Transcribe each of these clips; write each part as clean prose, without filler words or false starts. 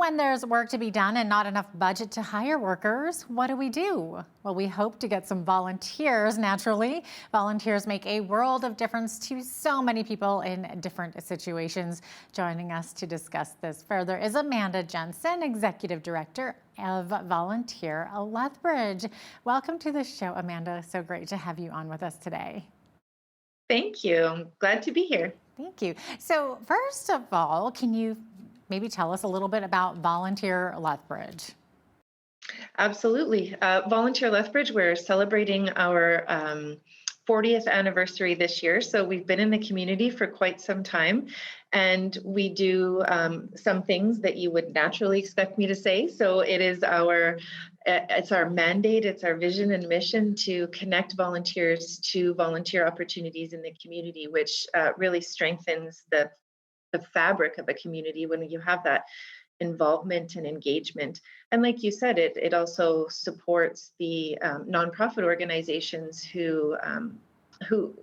when there's work to be done and not enough budget to hire workers, what do we do? Well, we hope to get some volunteers naturally. Volunteers make a world of difference to so many people in different situations. Joining us to discuss this further is Amanda Jensen, Executive Director of Volunteer Lethbridge. Welcome to the show, Amanda. So great to have you on with us today. Thank you. I'm glad to be here. Thank you. So first of all, can you maybe tell us a little bit about Volunteer Lethbridge? Absolutely. Volunteer Lethbridge, we're celebrating our 40th anniversary this year. So we've been in the community for quite some time. And we do some things that you would naturally expect me to say. So it's our mandate, it's our vision and mission to connect volunteers to volunteer opportunities in the community, which really strengthens the fabric of a community when you have that involvement and engagement. And like you said, it also supports the nonprofit organizations who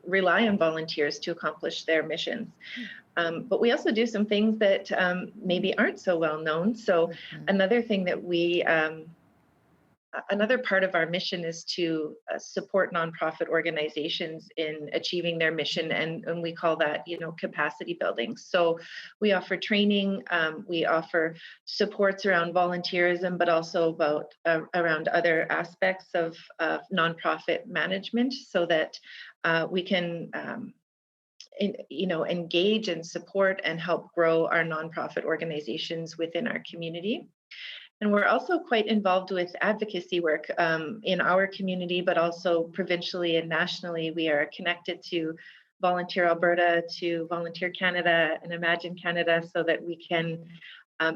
rely on volunteers to accomplish their missions. But we also do some things that maybe aren't so well known. So another thing that another part of our mission is to support nonprofit organizations in achieving their mission, and we call that, capacity building. So we offer training, we offer supports around volunteerism, but also around other aspects of nonprofit management, so that we can engage and support and help grow our nonprofit organizations within our community. And we're also quite involved with advocacy work in our community, but also provincially and nationally. We are connected to Volunteer Alberta, to Volunteer Canada, and Imagine Canada, so that we can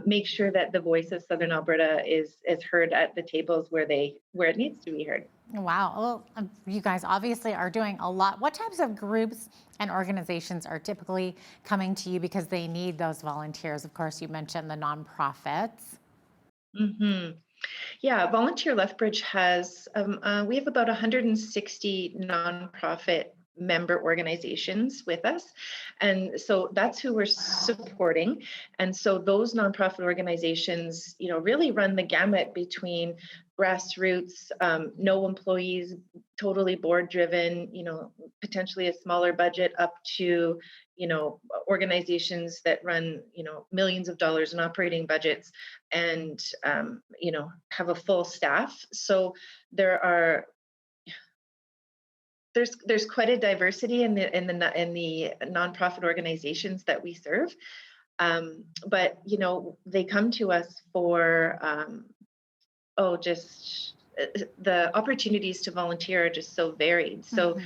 make sure that the voice of Southern Alberta is heard at the tables where it needs to be heard. Wow. Well, you guys obviously are doing a lot. What types of groups and organizations are typically coming to you because they need those volunteers? Of course, you mentioned the nonprofits. hmm Yeah, Volunteer Lethbridge we have about 160 nonprofit member organizations with us. And so that's who we're supporting. And so those nonprofit organizations, really run the gamut between grassroots, no employees, totally board driven, potentially a smaller budget, up to, organizations that run, millions of dollars in operating budgets and, have a full staff. So there's quite a diversity in the nonprofit organizations that we serve, but they come to us for just the opportunities to volunteer are just so varied. So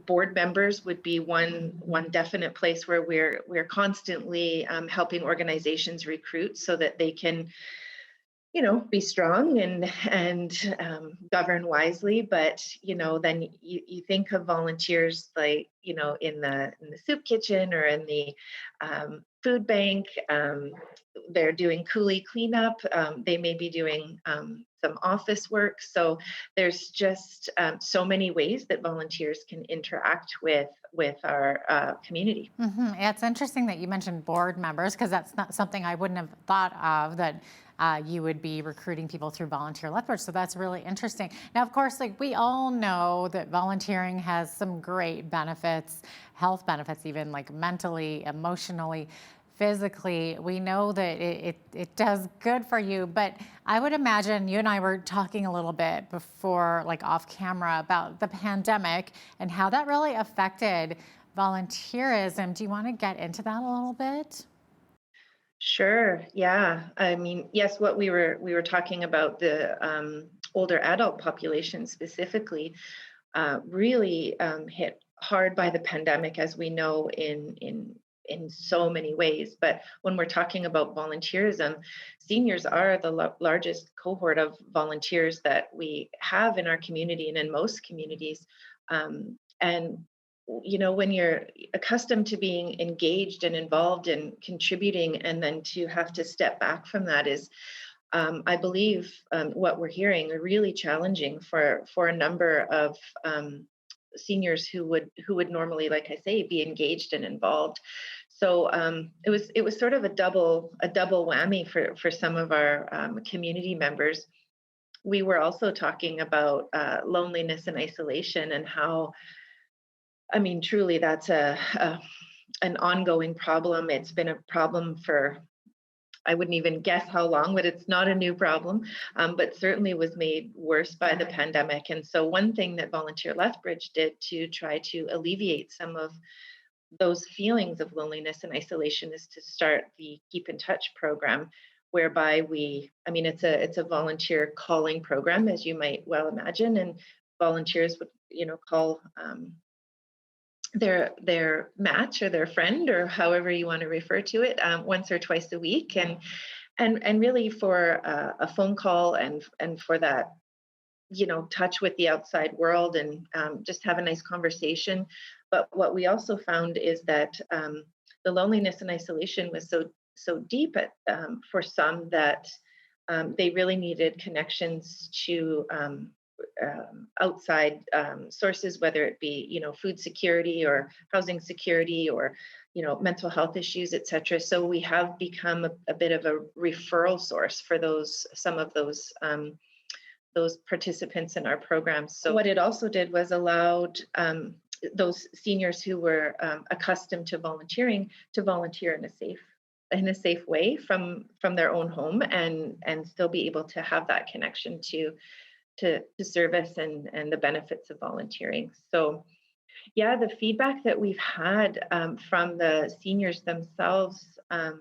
board members would be one definite place where we're constantly helping organizations recruit so that they can be strong and govern wisely. But then you think of volunteers like in the soup kitchen or in the food bank. They're doing coolie cleanup. They may be doing some office work. So there's just so many ways that volunteers can interact with our community. Yeah, it's interesting that you mentioned board members because that's not something I wouldn't have thought of, that you would be recruiting people through Volunteer Lethbridge. So that's really interesting. Now, of course, like we all know that volunteering has some great benefits, health benefits, even like mentally, emotionally, physically. We know that it does good for you, but I would imagine you and I were talking a little bit before, like off camera, about the pandemic and how that really affected volunteerism. Do you want to get into that a little bit? Sure. Yeah. I mean, yes, what we were talking about, the older adult population specifically, really hit hard by the pandemic, as we know, in so many ways. But when we're talking about volunteerism, seniors are the largest cohort of volunteers that we have in our community and in most communities. And when you're accustomed to being engaged and involved and contributing, and then to have to step back from that is, I believe, what we're hearing, are really challenging for a number of seniors who would normally, like I say, be engaged and involved. So it was sort of a double whammy for some of our community members. We were also talking about loneliness and isolation, and how, I mean, truly that's a an ongoing problem. It's been a problem for, I wouldn't even guess how long, but it's not a new problem, but certainly was made worse by the pandemic. And so, one thing that Volunteer Lethbridge did to try to alleviate some of those feelings of loneliness and isolation is to start the Keep in Touch program, whereby I mean, it's a volunteer calling program, as you might well imagine, and volunteers would, call their match or their friend, or however you want to refer to it, once or twice a week, and really for a phone call, and for that, touch with the outside world, and just have a nice conversation. But what we also found is that the loneliness and isolation was so deep for some, that they really needed connections to outside sources, whether it be, food security or housing security, or mental health issues, etc. So we have become a bit of a referral source for some of those participants in our programs. So what it also did was allowed those seniors who were accustomed to volunteering to volunteer in a safe way from their own home, and still be able to have that connection to service and the benefits of volunteering. So yeah, the feedback that we've had from the seniors themselves, for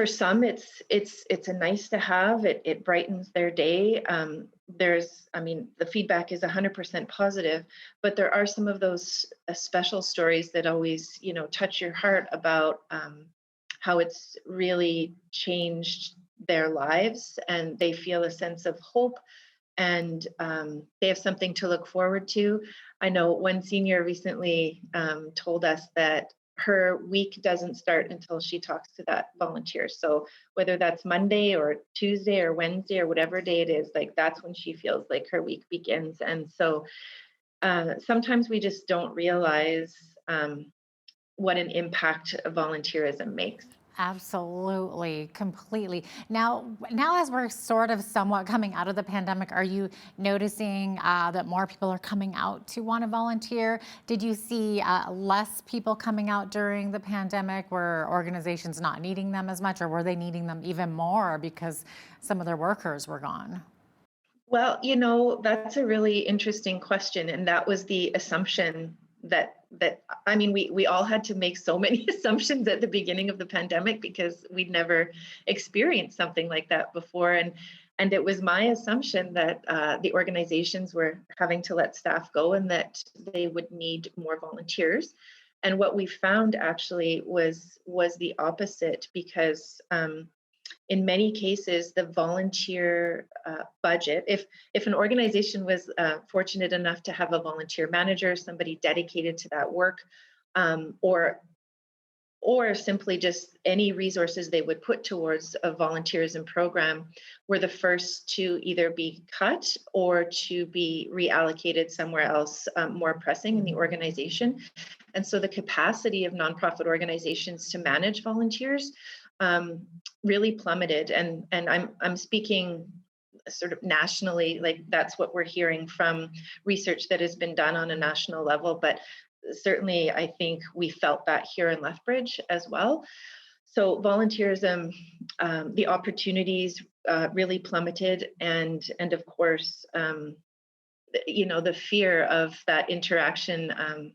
some, it's a nice to have. It brightens their day. I mean, the feedback is 100% positive, but there are some of those special stories that always, touch your heart, about how it's really changed their lives, and they feel a sense of hope, and they have something to look forward to. I know one senior recently told us that her week doesn't start until she talks to that volunteer. So whether that's Monday or Tuesday or Wednesday or whatever day it is, like, that's when she feels like her week begins. And so sometimes we just don't realize what an impact volunteerism makes. Absolutely, completely. Now, as we're sort of somewhat coming out of the pandemic, are you noticing that more people are coming out to want to volunteer? Did you see less people coming out during the pandemic? Were organizations not needing them as much, or were they needing them even more because some of their workers were gone? Well, that's a really interesting question, and that was the assumption that I mean, we all had to make so many assumptions at the beginning of the pandemic, because we'd never experienced something like that before, and it was my assumption that the organizations were having to let staff go, and that they would need more volunteers. And what we found actually was the opposite, because in many cases, the volunteer budget, if an organization was fortunate enough to have a volunteer manager, somebody dedicated to that work, or simply just any resources they would put towards a volunteerism program, were the first to either be cut or to be reallocated somewhere else, more pressing in the organization. And so the capacity of nonprofit organizations to manage volunteers um, really plummeted. And I'm speaking sort of nationally, like, that's what we're hearing from research that has been done on a national level. But certainly, I think we felt that here in Lethbridge as well. So volunteerism, the opportunities really plummeted, and of course, the fear of that interaction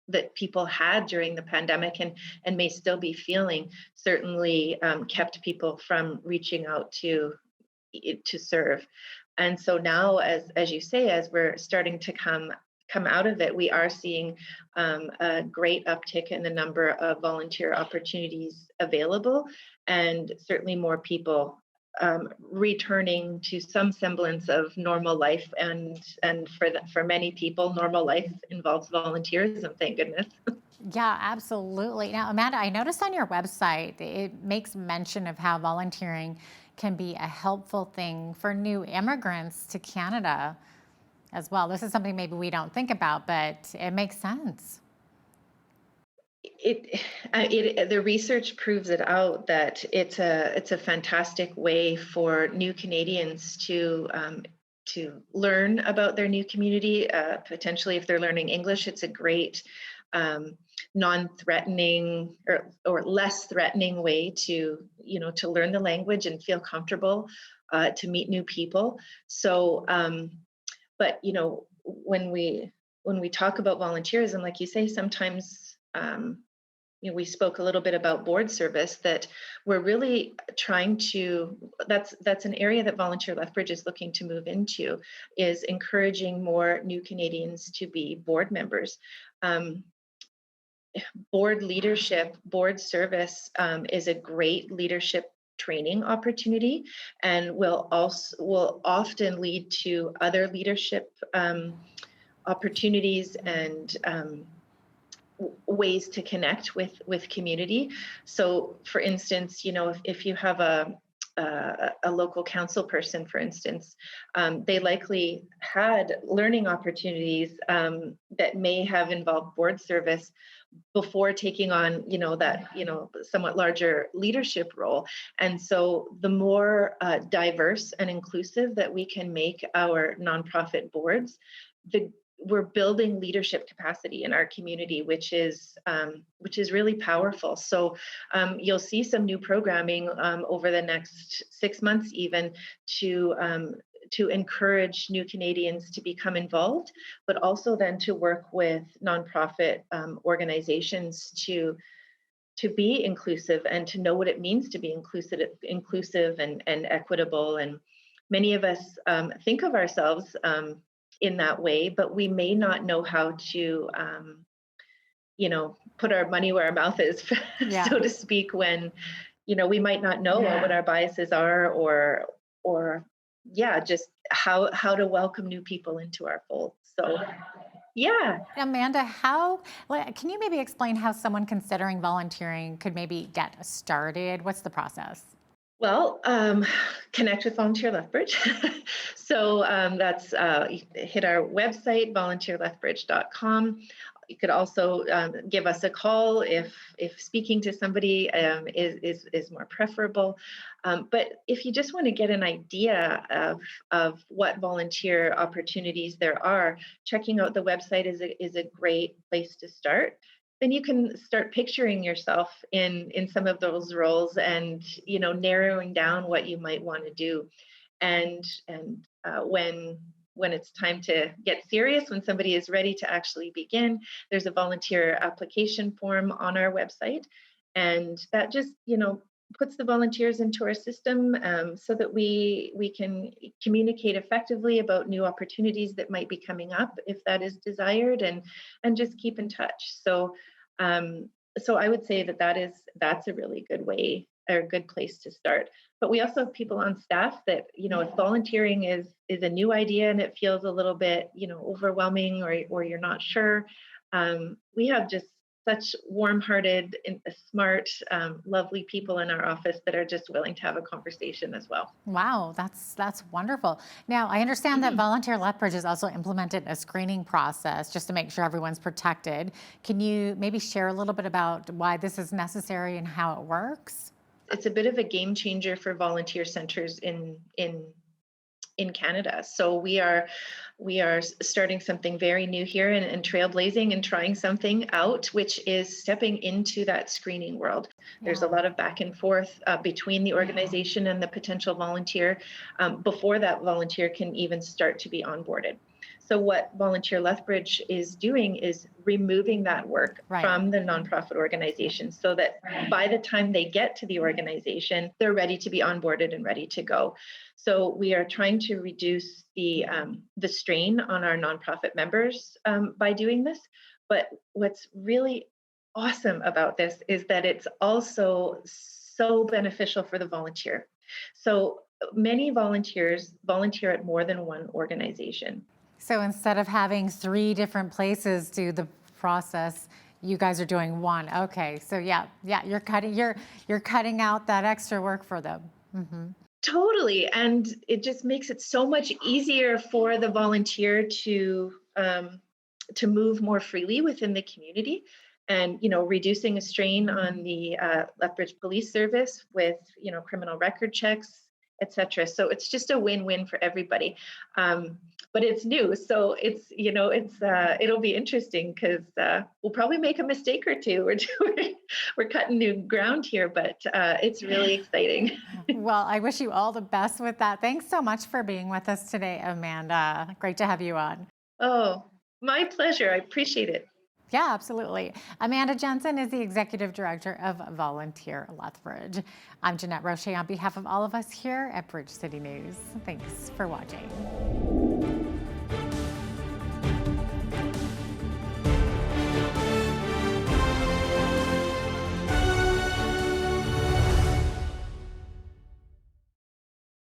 that people had during the pandemic, and may still be feeling, certainly kept people from reaching out to serve. And so now, as you say, as we're starting to come out of it, we are seeing a great uptick in the number of volunteer opportunities available, and certainly more people returning to some semblance of normal life. And for many people, normal life involves volunteerism, thank goodness. Yeah, absolutely. Now, Amanda, I noticed on your website it makes mention of how volunteering can be a helpful thing for new immigrants to Canada as well. This is something maybe we don't think about, but it makes sense. The research proves it out that it's a fantastic way for new Canadians to learn about their new community. Potentially, if they're learning English, it's a great non-threatening or less threatening way to learn the language and feel comfortable to meet new people. So, but when we talk about volunteerism, like you say, sometimes we spoke a little bit about board service, that we're really trying to, that's an area that Volunteer Lethbridge is looking to move into, is encouraging more new Canadians to be board members. um, Board leadership, board service is a great leadership training opportunity, and will often lead to other leadership opportunities and ways to connect with community. So, for instance, if you have a local council person, for instance, they likely had learning opportunities that may have involved board service before taking on that somewhat larger leadership role. And so the more diverse and inclusive that we can make our nonprofit boards, the we're building leadership capacity in our community, which is really powerful. So you'll see some new programming over the next 6 months, even to encourage new Canadians to become involved, but also then to work with nonprofit organizations to be inclusive and to know what it means to be inclusive and equitable. And many of us think of ourselves in that way, but we may not know how to put our money where our mouth is, Yeah. so to speak, when we might not know what our biases are, or yeah, just how to welcome new people into our fold. So yeah. Amanda, can you maybe explain how someone considering volunteering could maybe get started? What's the process? Well, connect with Volunteer Lethbridge. So that's hit our website, volunteerlethbridge.com. You could also give us a call if speaking to somebody is more preferable. But if you just want to get an idea of what volunteer opportunities there are, checking out the website is a great place to start. Then you can start picturing yourself in some of those roles, and narrowing down what you might want to do. And when it's time to get serious, when somebody is ready to actually begin, there's a volunteer application form on our website, and that just puts the volunteers into our system, so that we can communicate effectively about new opportunities that might be coming up, if that is desired, and just keep in touch. So I would say that's a really good way, or a good place to start. But we also have people on staff that, if volunteering is a new idea and it feels a little bit, overwhelming, or you're not sure, we have just such warm-hearted and smart, lovely people in our office that are just willing to have a conversation as well. Wow, that's wonderful. Now, I understand that Mhm. Volunteer Lethbridge has also implemented a screening process just to make sure everyone's protected. Can you maybe share a little bit about why this is necessary and how it works? It's a bit of a game changer for volunteer centers in Canada. So we are starting something very new here, and trailblazing and trying something out, which is stepping into that screening world. There's a Yeah. lot of back and forth between the organization and the potential volunteer, before that volunteer can even start to be onboarded. So what Volunteer Lethbridge is doing is removing that work Right. from the nonprofit organization, so that by the time they get to the organization, they're ready to be onboarded and ready to go. So we are trying to reduce the strain on our nonprofit members by doing this. But what's really awesome about this is that it's also so beneficial for the volunteer. So many volunteers volunteer at more than one organization. So instead of having three different places do the process, you guys are doing one. Okay. So yeah, you're cutting out that extra work for them. Hmm. Totally. And it just makes it so much easier for the volunteer to move more freely within the community. and reducing a strain on the Lethbridge Police Service with criminal record checks, etc. So it's just a win-win for everybody. But it's new, so it'll be interesting because we'll probably make a mistake or two. We're cutting new ground here, but it's really exciting. Well, I wish you all the best with that. Thanks so much for being with us today, Amanda. Great to have you on. Oh, my pleasure. I appreciate it. Yeah, absolutely. Amanda Jensen is the Executive Director of Volunteer Lethbridge. I'm Jeanette Roche on behalf of all of us here at Bridge City News. Thanks for watching.